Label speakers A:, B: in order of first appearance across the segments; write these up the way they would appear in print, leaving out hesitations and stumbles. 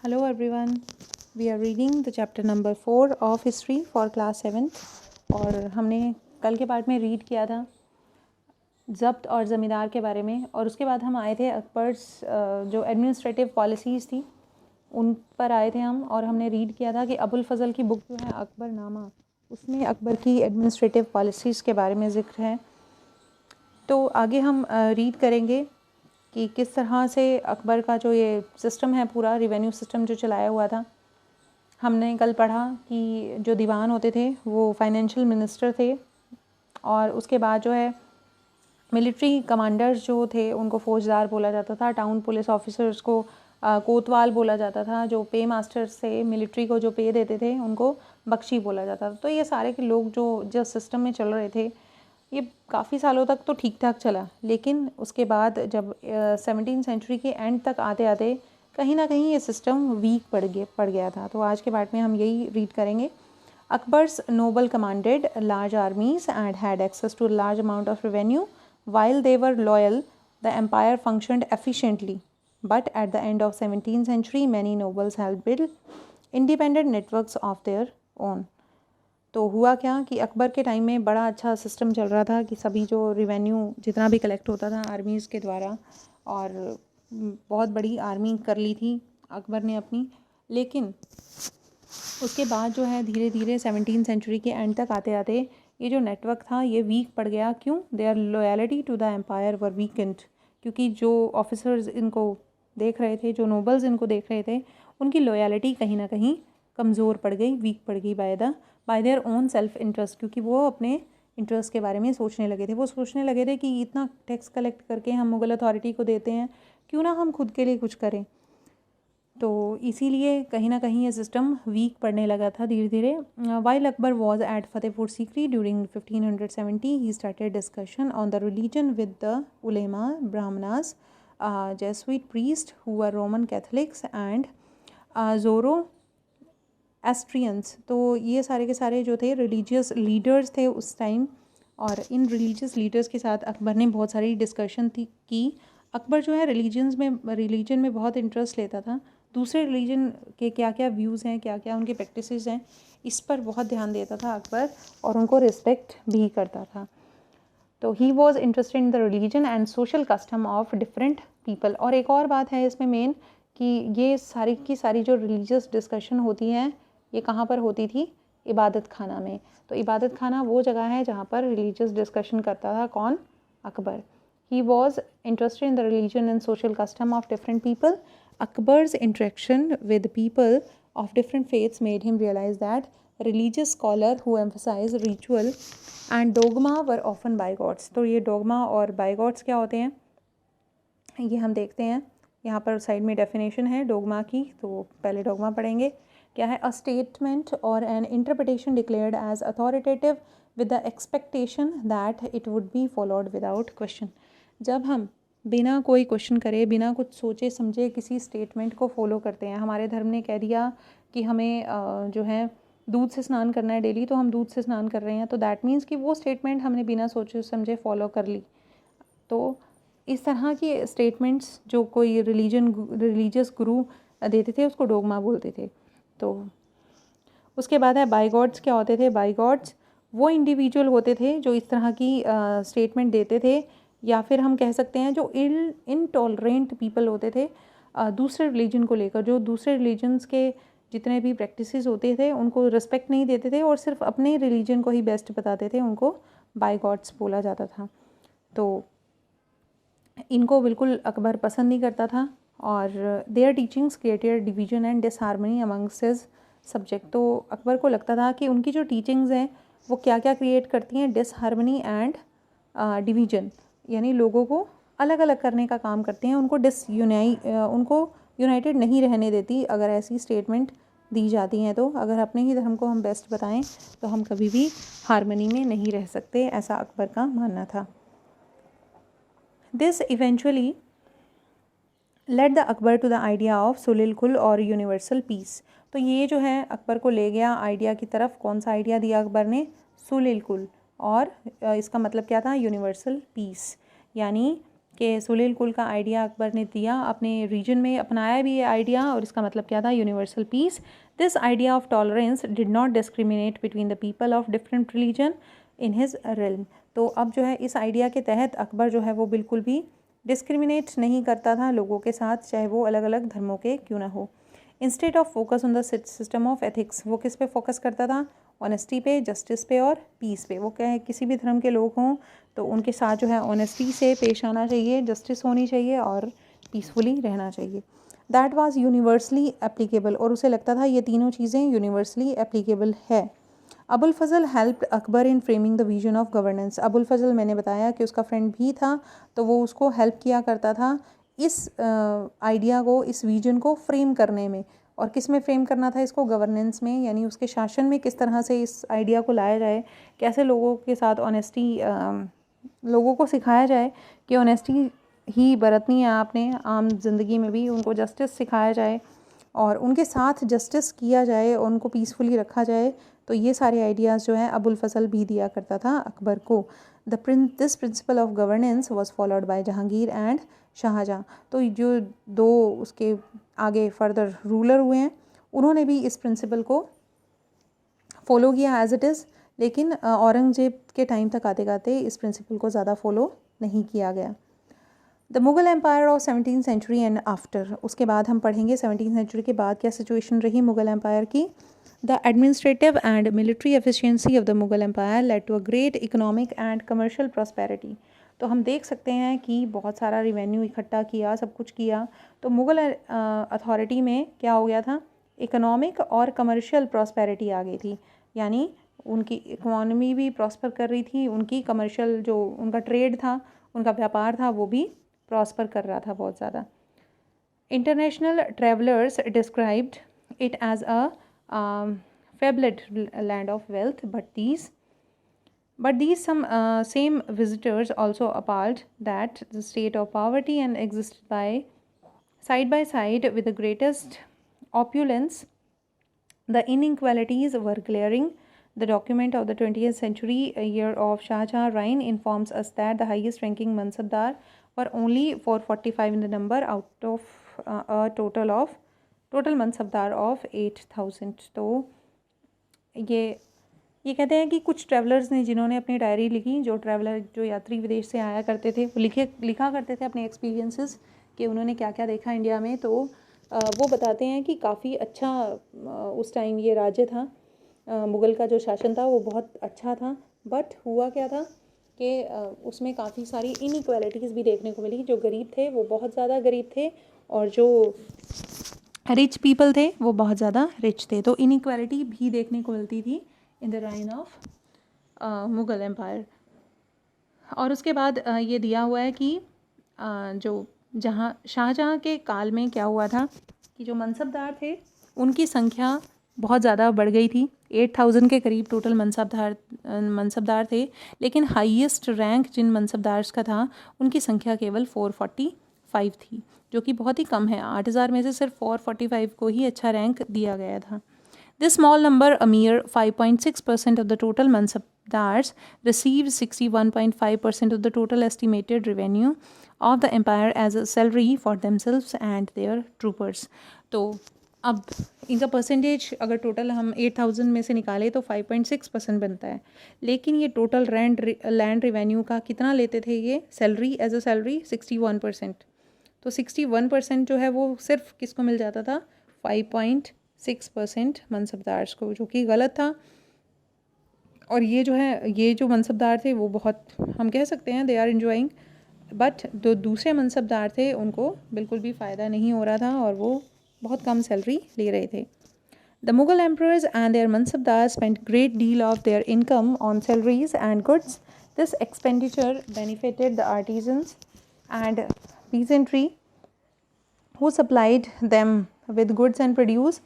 A: Hello everyone, we are reading the chapter number 4 of history for class 7th और हमने कल के part में रीड किया था ज़ब्त और ज़मींदार के बारे में और उसके बाद हम आए थे अकबर्स जो एडमिनिस्ट्रेटिव पॉलिसीज़ थी उन पर आए थे हम और हमने रीड किया था कि अबुल फ़ज़ल की बुक जो है अकबरनामा उसमें अकबर की एडमिनिस्ट्रेटिव पॉलिसीज़ के बारे में ज़िक्र है। तो आगे हम रीड करेंगे कि किस तरह से अकबर का जो ये सिस्टम है पूरा रिवेन्यू सिस्टम जो चलाया हुआ था। हमने कल पढ़ा कि जो दीवान होते थे वो फाइनेंशियल मिनिस्टर थे और उसके बाद जो है मिलिट्री कमांडर्स जो थे उनको फ़ौजदार बोला जाता था। टाउन पुलिस ऑफिसर्स को कोतवाल बोला जाता था। जो पे मास्टर्स थे मिलिट्री को जो पे देते थे उनको बख्शी बोला जाता था। तो ये सारे के लोग जो सिस्टम में चल रहे थे ये काफ़ी सालों तक तो ठीक ठाक चला, लेकिन उसके बाद जब 17वीं सेंचुरी के एंड तक आते आते कहीं ना कहीं ये सिस्टम वीक पड़ गया था। तो आज के पार्ट में हम यही रीड करेंगे। Akbar's noble commanded large armies and had access to large amount of revenue while they were loyal the empire functioned efficiently, but at the end of 17th century many nobles had built independent networks of their own। तो हुआ क्या कि अकबर के time में बड़ा अच्छा system चल रहा था कि सभी जो रिवेन्यू जितना भी कलेक्ट होता था आर्मीज़ के द्वारा और बहुत बड़ी आर्मी कर ली थी अकबर ने अपनी। लेकिन उसके बाद जो है धीरे धीरे 17वीं सेंचुरी के एंड तक आते आते ये जो नेटवर्क था ये वीक पड़ गया। क्यों? Their loyalty to the empire were weakened, क्योंकि जो ऑफिसर्स इनको देख रहे थे, जो नोबल्स इनको देख रहे थे, उनकी लॉयल्टी कहीं ना कहीं कमज़ोर पड़ गई, वीक पड़ गई bye their own self interest, क्योंकि वो अपने इंटरेस्ट के बारे में सोचने लगे थे। वो सोचने लगे थे कि इतना टैक्स कलेक्ट करके हम मुग़ल अथॉरिटी को देते हैं, क्यों ना हम खुद के लिए कुछ करें। तो इसीलिए कहीं ना कहीं ये सिस्टम वीक पड़ने लगा था धीरे धीरे। While Akbar was at Fatehpur Sikri during 1570 he started discussion on the religion with the ulema Brahmanas Jesuit priest who are Roman Catholics and Zoroastrians. तो ये सारे के सारे जो थे रिलीजियस लीडर्स थे उस टाइम, और इन रिलीजियस लीडर्स के साथ अकबर ने बहुत सारी डिस्कशन की। अकबर जो है रिलीजन में बहुत इंटरेस्ट लेता था। दूसरे रिलीजन के क्या क्या व्यूज़ हैं, क्या क्या उनके प्रैक्टिसेस हैं, इस पर बहुत ध्यान देता था अकबर और उनको रिस्पेक्ट भी करता था। तो he was interested in the religion and social custom of different people. और एक और बात है इसमें मेन कि ये सारी की सारी जो रिलीजियस डिस्कशन होती हैं ये कहाँ पर होती थी? इबादत खाना में। तो इबादत खाना वो जगह है जहाँ पर रिलीजियस डिस्कशन करता था कौन? Akbar. He was interested in the religion and social custom of different people. Akbar's interaction with people of different faiths made him realize that religious scholars who emphasize ritual and dogma were often bigots। तो ये dogma और bigots क्या होते हैं ये हम देखते हैं। यहाँ पर साइड में डेफिनेशन है डोगमा की, तो पहले डोगमा पढ़ेंगे। क्या है? अ स्टेटमेंट और an interpretation declared as authoritative with the expectation that it would be followed without question. जब हम बिना कोई क्वेश्चन करे, बिना कुछ सोचे समझे किसी स्टेटमेंट को फॉलो करते हैं। हमारे धर्म ने कह दिया कि हमें जो है दूध से स्नान करना है डेली, तो हम दूध से स्नान कर रहे हैं, तो दैट मीन्स कि वो स्टेटमेंट हमने बिना सोचे समझे फॉलो कर ली। तो इस तरह की स्टेटमेंट्स जो कोई रिलीजियस गुरु देते थे उसको डोगमा बोलते थे। तो उसके बाद है बाइगॉड्स। क्या होते थे बाइगॉड्स? वो इंडिविजुअल होते थे जो इस तरह की स्टेटमेंट देते थे, या फिर हम कह सकते हैं जो इनटॉलरेंट पीपल होते थे दूसरे रिलीजन को लेकर, जो दूसरे रिलीजन्स के जितने भी प्रैक्टिसेस होते थे उनको रिस्पेक्ट नहीं देते थे और सिर्फ अपने रिलीजन को ही बेस्ट बताते थे, उनको बाइगॉड्स बोला जाता था। तो इनको बिल्कुल अकबर पसंद नहीं करता था और their teachings created division and disharmony amongst his subject. तो अकबर को लगता था कि उनकी जो टीचिंग्स हैं वो क्या क्या क्रिएट करती हैं? डिसहार्मनी एंड डिवीजन, यानी लोगों को अलग अलग करने का काम करते हैं, उनको उनको यूनाइटेड नहीं रहने देती अगर ऐसी स्टेटमेंट दी जाती हैं। तो अगर अपने ही धर्म को हम बेस्ट बताएं तो हम कभी भी हारमनी में नहीं रह सकते, ऐसा अकबर का मानना था। This eventually led the Akbar to the idea of सुलिल-कुल और यूनिवर्सल पीस। तो ये जो है अकबर को ले गया आइडिया की तरफ। कौन सा आइडिया दिया अकबर ने? सुलिल-कुल, और इसका मतलब क्या था? यूनिवर्सल पीस, यानी कि सुलेल कुल का आइडिया अकबर ने दिया, अपने रीजन में अपनाया भी ये आइडिया, और इसका मतलब क्या था, universal peace. This idea of tolerance did not discriminate between the people of different religion in his realm. तो अब जो है इस आइडिया के तहत अकबर जो है वो बिल्कुल भी डिस्क्रिमिनेट नहीं करता था लोगों के साथ, चाहे वो अलग अलग धर्मों के क्यों ना हो। Instead of focus on the system of ethics, वो किस पे फोकस करता था, ऑनेस्टी पे, जस्टिस पे और पीस पे। वो क्या है, किसी भी धर्म के लोग हों तो उनके साथ जो है ऑनेस्टी से पेश आना चाहिए, जस्टिस होनी चाहिए और पीसफुली रहना चाहिए। दैट वाज यूनिवर्सली एप्लीकेबल, और उसे लगता था ये तीनों चीज़ें यूनिवर्सली एप्लीकेबल है। Abul Fazal helped Akbar in framing the vision of governance. Abul Fazal, मैंने बताया कि उसका फ्रेंड भी था, तो वो उसको हेल्प किया करता था इस आइडिया को, इस विजन को फ्रेम करने में। और किस में फ्रेम करना था इसको, गवर्नेंस में, यानी उसके शासन में किस तरह से इस आइडिया को लाया जाए, कैसे लोगों के साथ ऑनेस्टी, लोगों को सिखाया जाए कि ऑनेस्टी ही बरतनी है आपने आम जिंदगी में भी, उनको जस्टिस सिखाया जाए और उनके साथ जस्टिस किया जाए और उनको पीसफुली रखा जाए। तो ये सारे आइडियाज़ जो हैं अबुल फजल भी दिया करता था अकबर को। This principle of governance was followed by Jahangir and Shahjahan. तो जो दो उसके आगे फर्दर रूलर हुए हैं उन्होंने भी इस प्रिंसिपल को फॉलो किया एज इट इज़, लेकिन औरंगजेब के टाइम तक आते आते इस प्रिंसिपल को ज़्यादा फॉलो नहीं किया गया। The Mughal empire of 17th century and after, उसके बाद हम पढ़ेंगे 17th सेंचुरी के बाद क्या सिचुएशन रही मुगल एम्पायर की। The administrative and military efficiency of the Mughal empire led to a great economic and commercial prosperity. तो हम देख सकते हैं कि बहुत सारा रिवेन्यू इकट्ठा किया, सब कुछ किया, तो मुगल अथॉरिटी में क्या हो गया था, इकोनॉमिक और कमर्शियल प्रॉस्पेरिटी आ गई थी, यानी उनकी इकोनॉमी भी प्रॉस्पर कर रही थी, उनकी कमर्शियल जो उनका ट्रेड था, उनका व्यापार था, वो भी प्रॉस्पर कर रहा था बहुत ज़्यादा। International travellers described it as a fabled land of wealth, but these same visitors also appalled that the state of poverty and existed side by side with the greatest opulence. The inequalities were glaring. The document of the 20th century year of Shah Jahan reign informs us that the highest ranking mansabdar were only 445 in the number out of a total mansabdar of 8,000. तो ये कहते हैं कि कुछ travellers ने जिन्होंने अपनी diary लिखी, जो यात्री विदेश से आया करते थे, वो लिखा करते थे अपने एक्सपीरियंसेस कि उन्होंने क्या क्या देखा इंडिया में। तो वो बताते हैं कि काफ़ी अच्छा उस टाइम ये राज्य था, मुग़ल का जो शासन था वो बहुत अच्छा था, बट हुआ क्या था कि उसमें काफ़ी सारी इनइक्वालिटीज़ भी देखने को मिली। जो गरीब थे वो बहुत ज़्यादा गरीब थे और जो रिच पीपल थे वो बहुत ज़्यादा रिच थे। तो इनइक्वालिटी भी देखने को मिलती थी in the reign of Mughal empire. और उसके बाद ये दिया हुआ है कि जो शाहजहाँ के काल में क्या हुआ था कि जो मनसबदार थे उनकी संख्या बहुत ज़्यादा बढ़ गई थी। 8,000 के करीब टोटल मनसबदार थे, लेकिन हाईएस्ट रैंक जिन मनसबदार्स का था उनकी संख्या केवल 445 थी, जो कि बहुत ही कम है। 8,000 में से सिर्फ 445 को ही अच्छा रैंक दिया गया था। This small number, a mere 5.6% of the total mansabdars, received 61.5% of the total estimated revenue of the empire as a salary for themselves and their troopers. तो अब इनका परसेंटेज अगर टोटल हम 8,000 में से निकालें तो 5.6% बनता है, लेकिन ये टोटल लैंड रिवेन्यू का कितना लेते थे ये सैलरी, एज अ सैलरी 61%। तो 61% जो है वो सिर्फ किसको मिल जाता था, 5.6% मनसबदार्स को, जो कि गलत था। और ये जो मनसबदार थे वो बहुत, हम कह सकते हैं दे आर एंजॉइंग, बट जो दूसरे मनसबदार थे उनको बिल्कुल भी फ़ायदा नहीं हो रहा था और वो बहुत कम सैलरी ले रहे थे। The Mughal emperors and their mansabdars spent great deal of their income on salaries and goods. This expenditure benefited the artisans and peasantry who supplied them with goods and produce,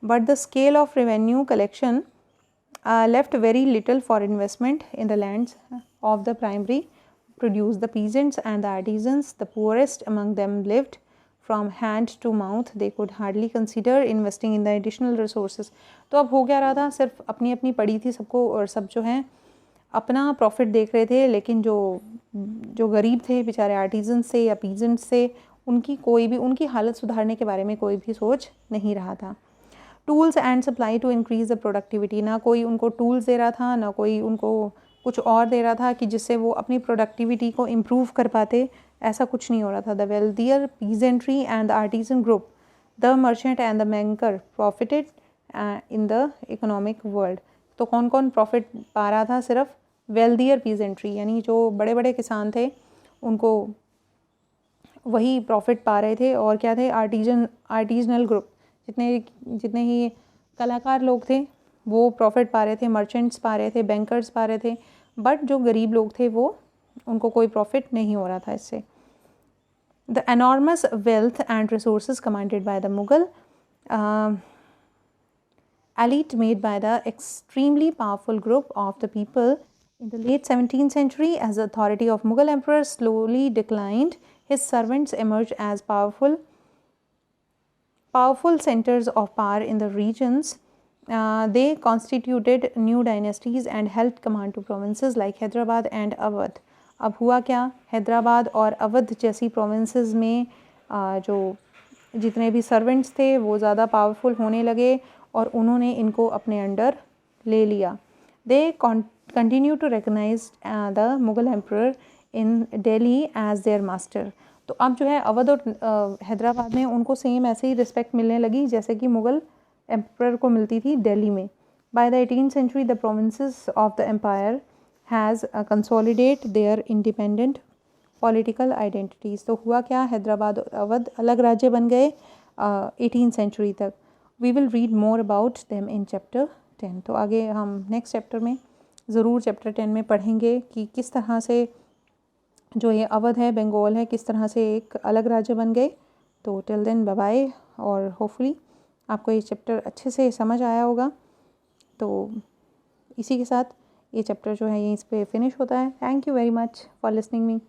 A: but the scale of revenue collection left very little for investment in the lands of the primary produce. The peasants and the artisans, the poorest among them, lived from hand to mouth. They could hardly consider investing in the additional resources. तो अब हो क्या रहा था, सिर्फ अपनी अपनी पड़ी थी सबको, और सब जो हैं अपना प्रॉफिट देख रहे थे, लेकिन जो गरीब थे बेचारे आर्टिजन्स थे या पीजेंट्स थे, उनकी हालत सुधारने के बारे में कोई भी सोच नहीं रहा था। Tools and supply to increase the productivity, ना कोई उनको टूल्स दे रहा था, ना कोई उनको कुछ और दे रहा था कि जिससे वो अपनी प्रोडक्टिविटी को इम्प्रूव कर पाते, ऐसा कुछ नहीं हो रहा था। The wealthier peasantry and the artisan group, the merchant and the banker profited in the economic world. तो कौन कौन प्रॉफिट पा रहा था? सिर्फ वेल्दियर पीजेंट्री, यानी जो बड़े बड़े किसान थे उनको वही प्रॉफिट पा रहे थे। और क्या थे? आर्टिजनल ग्रुप, जितने ही कलाकार लोग थे वो प्रॉफिट पा रहे थे, मर्चेंट्स पा रहे थे, बैंकर्स पा रहे थे, बट जो गरीब लोग थे वो उनको कोई प्रॉफिट नहीं हो रहा था इससे। The enormous wealth and resources commanded by the Mughal elite made by the extremely powerful group of the people in the late 17th century, as the authority of Mughal emperors slowly declined, his servants emerged as powerful centers of power in the regions. They constituted new dynasties and held command to provinces like Hyderabad and Awadh. अब हुआ क्या? हैदराबाद और अवध जैसी provinces में जो जितने भी servants थे वो ज़्यादा पावरफुल होने लगे और उन्होंने इनको अपने अंडर ले लिया। They continue to recognize the Mughal emperor in Delhi as their master. तो अब जो है अवध और हैदराबाद में उनको सेम ऐसे ही रिस्पेक्ट मिलने लगी जैसे कि मुगल एम्पर को मिलती थी दिल्ली में। By the 18th century the provinces of the empire has consolidated their independent political identities. तो हुआ क्या? हैदराबाद और अवध अलग राज्य बन गए 18th century तक। We will read more about them in chapter 10। तो आगे हम नेक्स्ट चैप्टर में ज़रूर चैप्टर 10 में पढ़ेंगे कि किस तरह से जो ये अवध है, बंगाल है, किस तरह से एक अलग राज्य बन गए। तो टिल देन बाय बाय, और होपफुली आपको ये चैप्टर अच्छे से समझ आया होगा। तो इसी के साथ ये चैप्टर जो है यहीं पे फिनिश होता है। Thank you very much for listening me.